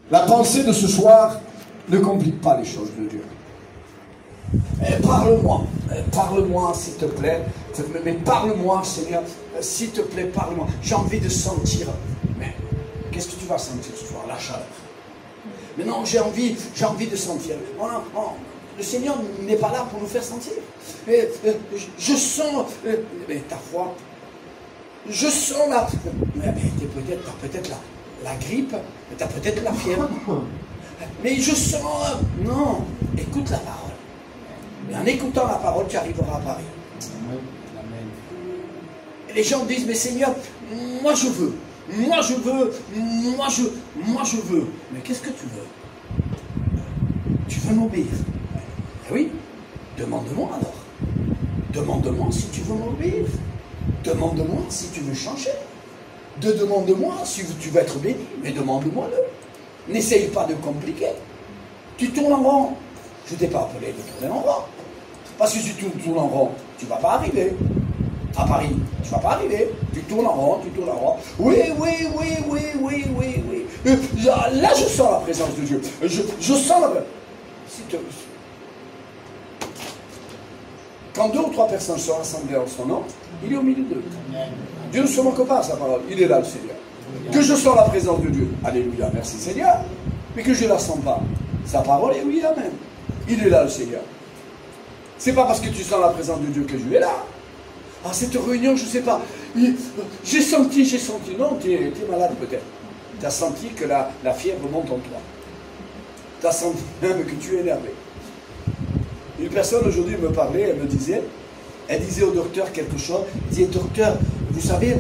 La pensée de ce soir ne complique pas les choses de Dieu. Parle-moi s'il te plaît, mais parle-moi Seigneur, s'il te plaît, parle-moi. J'ai envie de sentir, mais qu'est-ce que tu vas sentir ce soir? La chaleur. Mais non, j'ai envie de sentir. Le Seigneur n'est pas là pour nous faire sentir. Je sens, mais ta foi, je sens la, mais tu as peut-être la grippe, mais tu as peut-être la fièvre. Mais je sens, non, écoute la parole. Et en écoutant la parole, tu arriveras à Paris. Et les gens disent, mais Seigneur, moi je veux. Mais qu'est-ce que tu veux? Tu veux m'obéir? Eh oui, demande-moi alors. Demande-moi si tu veux m'obéir. Demande-moi si tu veux changer. Demande-moi si tu veux être béni, mais demande-moi-le. N'essaye pas de compliquer. Tu tournes en rond. Je ne t'ai pas appelé de tourner en rond. Parce que si tu tournes en rond, tu ne vas pas arriver. À Paris, tu ne vas pas arriver. Tu tournes en rond. Oui. Là, je sens la présence de Dieu. Je sens la présence. Quand 2 ou 3 personnes sont rassemblées en son nom, il est au milieu d'eux. Dieu ne se moque pas à sa parole. Il est là, le Seigneur. Que je sens la présence de Dieu. Alléluia, merci Seigneur. Mais que je ne la sens pas. Sa parole est oui, amen. Il est là, le Seigneur. C'est pas parce que tu sens la présence de Dieu que je est là. Ah, cette réunion, je ne sais pas. J'ai senti. Non, tu es malade peut-être. Tu as senti que la fièvre monte en toi. Tu as senti même que tu es énervé. Une personne aujourd'hui me parlait, elle disait au docteur quelque chose. Elle disait, docteur, vous savez,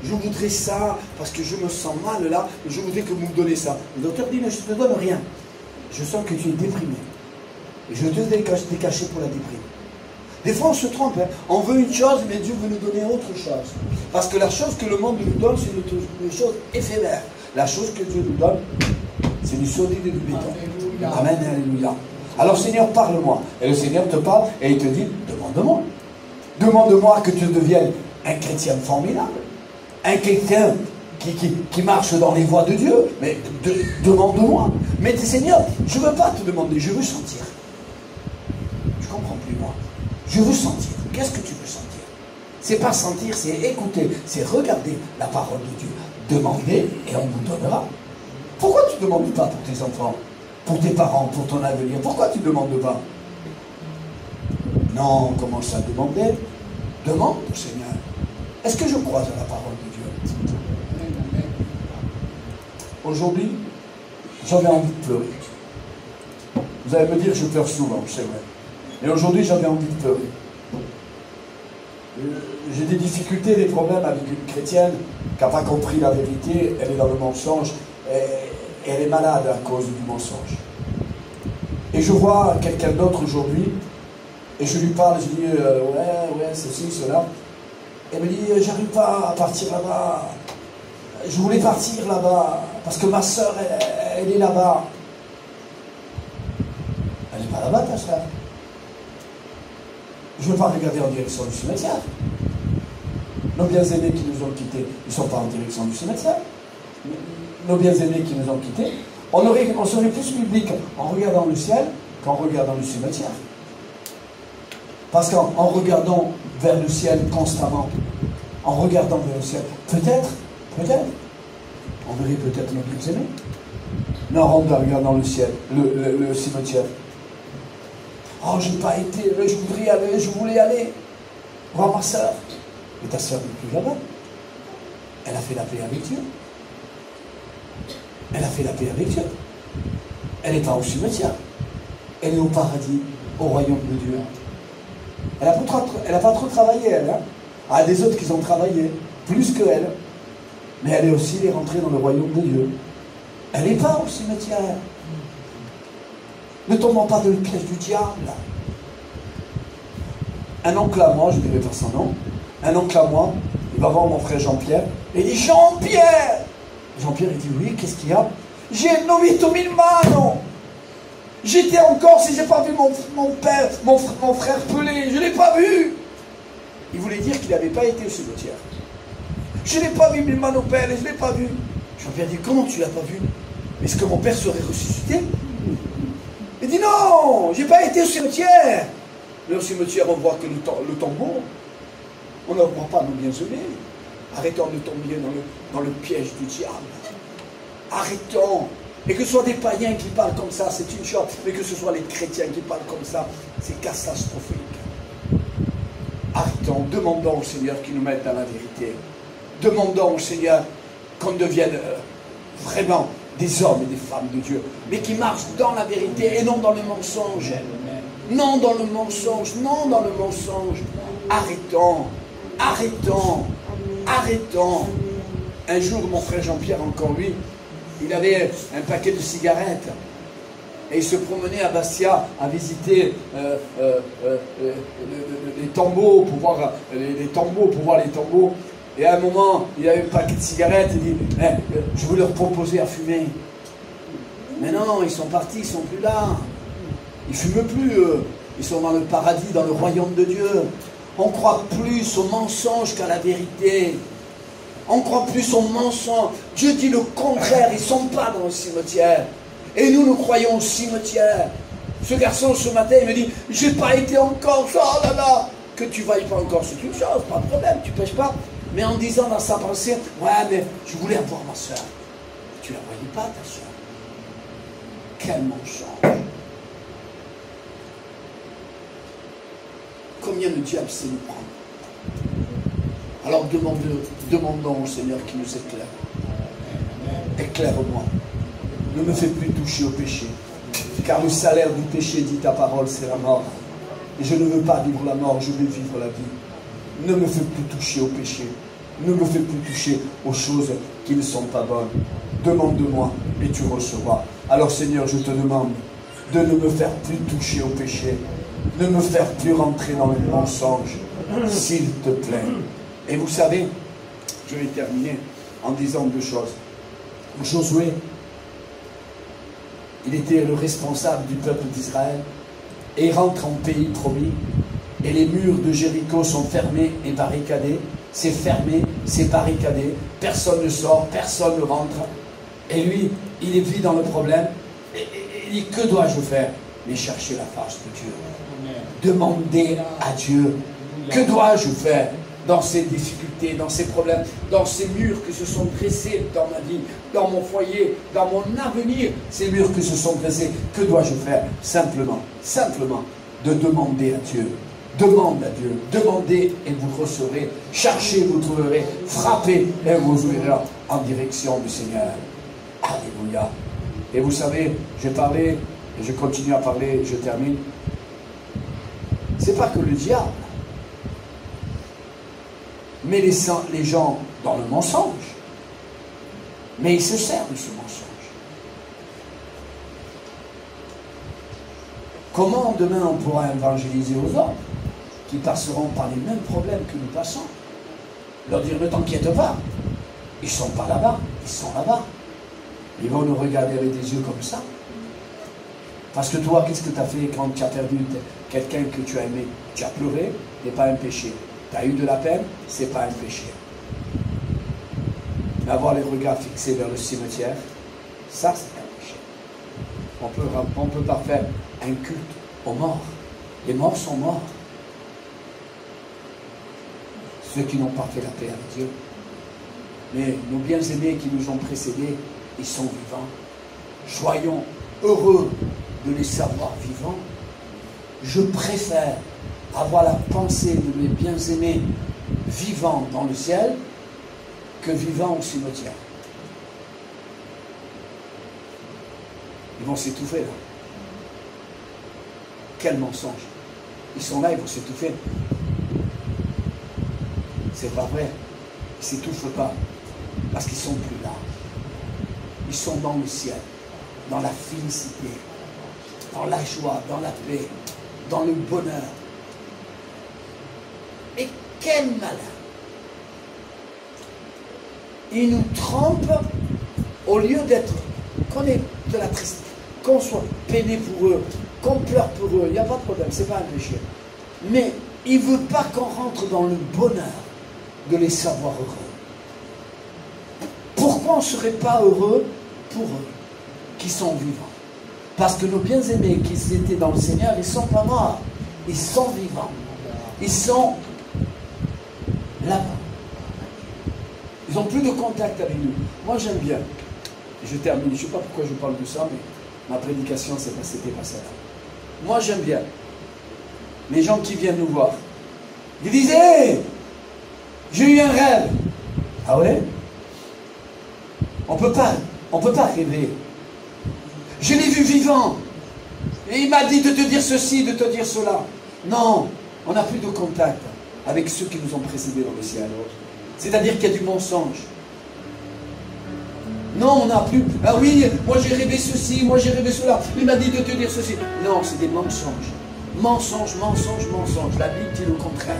je voudrais ça, parce que je me sens mal là, je voudrais que vous me donnez ça. Le docteur dit, mais je ne te donne rien. Je sens que tu es déprimé. Et je te décacher pour la déprime. Des fois on se trompe, hein. On veut une chose, mais Dieu veut nous donner autre chose. Parce que la chose que le monde nous donne, c'est une chose éphémère. La chose que Dieu nous donne, c'est du solide et du béton. Amen, alléluia. Alors Seigneur, parle-moi. Et le Seigneur te parle et il te dit, demande-moi. Demande-moi que tu deviennes un chrétien formidable. Un chrétien qui marche dans les voies de Dieu. Mais demande-moi. Mais Seigneur, je ne veux pas te demander, je veux sentir. Je ne comprends plus moi. Je veux sentir. Qu'est-ce que tu veux sentir? C'est pas sentir, c'est écouter, c'est regarder la parole de Dieu. Demander et on vous donnera. Pourquoi tu ne demandes pas pour tes enfants, pour tes parents, pour ton avenir? Pourquoi tu ne demandes pas? Non, commence à demander. Demande au Seigneur. Est-ce que je crois à la parole de Dieu? Aujourd'hui, j'avais envie de pleurer. Vous allez me dire, je pleure souvent, c'est vrai. Mais aujourd'hui, j'avais envie de pleurer. J'ai des difficultés, des problèmes avec une chrétienne qui n'a pas compris la vérité, elle est dans le mensonge, et elle est malade à cause du mensonge. Et je vois quelqu'un d'autre aujourd'hui, et je lui parle, je dis, ouais, ceci, cela. Elle me dit, j'arrive pas à partir là-bas. Je voulais partir là-bas, parce que ma soeur, elle est là-bas. Elle n'est pas là-bas, ta soeur. Je ne veux pas regarder en direction du cimetière. Nos bien-aimés qui nous ont quittés, ils ne sont pas en direction du cimetière. Nos bien-aimés qui nous ont quittés, on serait plus biblique en regardant le ciel qu'en regardant le cimetière. Parce qu'en regardant vers le ciel constamment, en regardant vers le ciel, peut-être, on verrait peut-être nos bien-aimés. Non, on regarde le ciel, le cimetière. Oh, je n'ai pas été, je voulais aller voir ma soeur. Mais ta soeur n'est plus là-bas. Elle a fait la paix avec Dieu. Elle n'est pas au cimetière. Elle est au paradis, au royaume de Dieu. Elle n'a pas trop travaillé, elle. Hein. Ah, des autres qui ont travaillé, plus qu'elle. Mais elle est aussi rentrée dans le royaume de Dieu. Elle n'est pas au cimetière. Ne tombons pas dans le piège du diable. Un oncle à moi, je ne dirai pas son nom, un oncle à moi, il va voir mon frère Jean-Pierre, et il dit, Jean-Pierre! Jean-Pierre, il dit, oui, qu'est-ce qu'il y a? J'ai nommé mille mano. J'étais encore, si je n'ai pas vu mon père, mon frère Pelé, je ne l'ai pas vu. Il voulait dire qu'il n'avait pas été au cimetière. Je ne l'ai pas vu, mille mano père, je ne l'ai pas vu. Jean-Pierre dit, comment tu ne l'as pas vu? est-ce que mon père serait ressuscité? Il dit non, j'ai pas été au cimetière. Mais au cimetière, on voit que le tombeau, on ne voit pas nos bien-aimés. Arrêtons de tomber dans le piège du diable. Arrêtons. Et que ce soit des païens qui parlent comme ça, c'est une chose. Mais que ce soit les chrétiens qui parlent comme ça, c'est catastrophique. Arrêtons, demandons au Seigneur qu'il nous mette dans la vérité. Demandons au Seigneur qu'on devienne vraiment des hommes et des femmes de Dieu, mais qui marchent dans la vérité et non dans le mensonge. Non dans le mensonge, non dans le mensonge. Arrêtons, arrêtons, arrêtons. Un jour, mon frère Jean-Pierre, encore lui, il avait un paquet de cigarettes. Et il se promenait à Bastia à visiter les tombeaux pour voir les tombeaux. Et à un moment, il avait un paquet de cigarettes. Il dit je veux leur proposer à fumer. Mais non, ils sont partis, ils sont plus là. Ils ne fument plus, eux. Ils sont dans le paradis, dans le royaume de Dieu. On croit plus au mensonge qu'à la vérité. On croit plus au mensonge. Dieu dit le contraire, ils ne sont pas dans le cimetière. Et nous croyons au cimetière. Ce garçon, ce matin, il me dit, j'ai pas été encore, oh là là. Que tu vailles pas encore, c'est une chose, pas de problème, tu pêches pas. Mais en disant dans sa pensée, ouais, mais je voulais avoir ma soeur. Tu la voyais pas, ta soeur. Quel mensonge. Combien le diable sait nous prendre. Alors demandons au Seigneur qui nous éclaire. Éclaire-moi. Ne me fais plus toucher au péché. Car le salaire du péché, dit ta parole, c'est la mort. Et je ne veux pas vivre la mort, je veux vivre la vie. Ne me fais plus toucher au péché. Ne me fais plus toucher aux choses qui ne sont pas bonnes. Demande-moi et tu recevras. Alors Seigneur, je te demande de ne me faire plus toucher au péché. Ne me faire plus rentrer dans le mensonge. S'il te plaît. Et vous savez, je vais terminer en disant deux choses. Josué, il était le responsable du peuple d'Israël. Et il rentre en pays promis. Et les murs de Jéricho sont fermés et barricadés. C'est fermé, c'est barricadé. Personne ne sort, personne ne rentre. Et lui, il est pris dans le problème. Et il dit, que dois-je faire? Mais chercher la face de Dieu. Demander à Dieu. Que dois-je faire dans ces difficultés, dans ces problèmes, dans ces murs que se sont dressés dans ma vie, dans mon foyer, dans mon avenir, ces murs que se sont dressés, que dois-je faire? Simplement, de demander à Dieu. Demande à Dieu, demandez et vous recevrez, cherchez, vous trouverez, frappez et vous ouvrirez en direction du Seigneur. Alléluia. Et vous savez, j'ai parlé, et je continue à parler, je termine. C'est pas que le diable met les gens dans le mensonge, mais il se sert de ce mensonge. Comment demain on pourra évangéliser aux hommes qui passeront par les mêmes problèmes que nous passons? Leur dire, ne t'inquiète pas, ils ne sont pas là-bas, ils sont là-bas. Ils vont nous regarder avec des yeux comme ça. Parce que toi, qu'est-ce que tu as fait quand tu as perdu quelqu'un que tu as aimé? Tu as pleuré, ce n'est pas un péché. Tu as eu de la peine, ce n'est pas un péché. Mais avoir les regards fixés vers le cimetière, ça c'est un péché. On peut pas faire un culte aux morts. Les morts sont morts. Ceux qui n'ont pas fait la paix avec Dieu. Mais nos bien-aimés qui nous ont précédés, ils sont vivants. Soyons heureux de les savoir vivants. Je préfère avoir la pensée de mes bien-aimés vivants dans le ciel que vivants au cimetière. Ils vont s'étouffer là. Quel mensonge. Ils sont là, ils vont s'étouffer. C'est pas vrai. Ils ne s'étouffent pas. Parce qu'ils ne sont plus là. Ils sont dans le ciel. Dans la félicité. Dans la joie, dans la paix. Dans le bonheur. Et quel malin. Ils nous trompent au lieu d'être, qu'on ait de la tristesse, qu'on soit peiné pour eux, qu'on pleure pour eux, il n'y a pas de problème, c'est pas un péché. Mais il ne veut pas qu'on rentre dans le bonheur de les savoir heureux. Pourquoi on ne serait pas heureux pour eux? qui sont vivants. Parce que nos bien-aimés qui étaient dans le Seigneur, ils ne sont pas morts. Ils sont vivants. Ils sont là-bas. Ils n'ont plus de contact avec nous. Moi, j'aime bien. Je termine. Je ne sais pas pourquoi je parle de ça, mais ma prédication, c'était pas ça. Moi, j'aime bien les gens qui viennent nous voir. Ils disent, hey, j'ai eu un rêve. Ah ouais? On peut pas rêver. Je l'ai vu vivant. Et il m'a dit de te dire ceci, de te dire cela. Non, on n'a plus de contact avec ceux qui nous ont précédés dans le ciel. C'est-à-dire qu'il y a du mensonge. Non, on n'a plus. Ah oui, moi j'ai rêvé ceci, moi j'ai rêvé cela. Il m'a dit de te dire ceci. Non, c'est des mensonges. Mensonge, mensonge, mensonge. La Bible dit le contraire.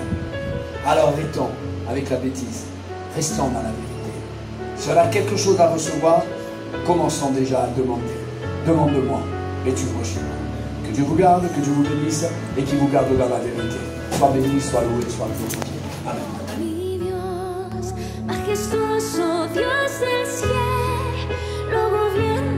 Alors arrêtons avec la bêtise. Restons dans la vérité. Si on a quelque chose à recevoir, commençons déjà à demander. Demande-moi et tu recevras. Que Dieu vous garde, que Dieu vous bénisse et qu'il vous garde dans la vérité. Sois béni, sois loué, sois glorifié. Amen. Majestuoso Dios del cielo, gobierno.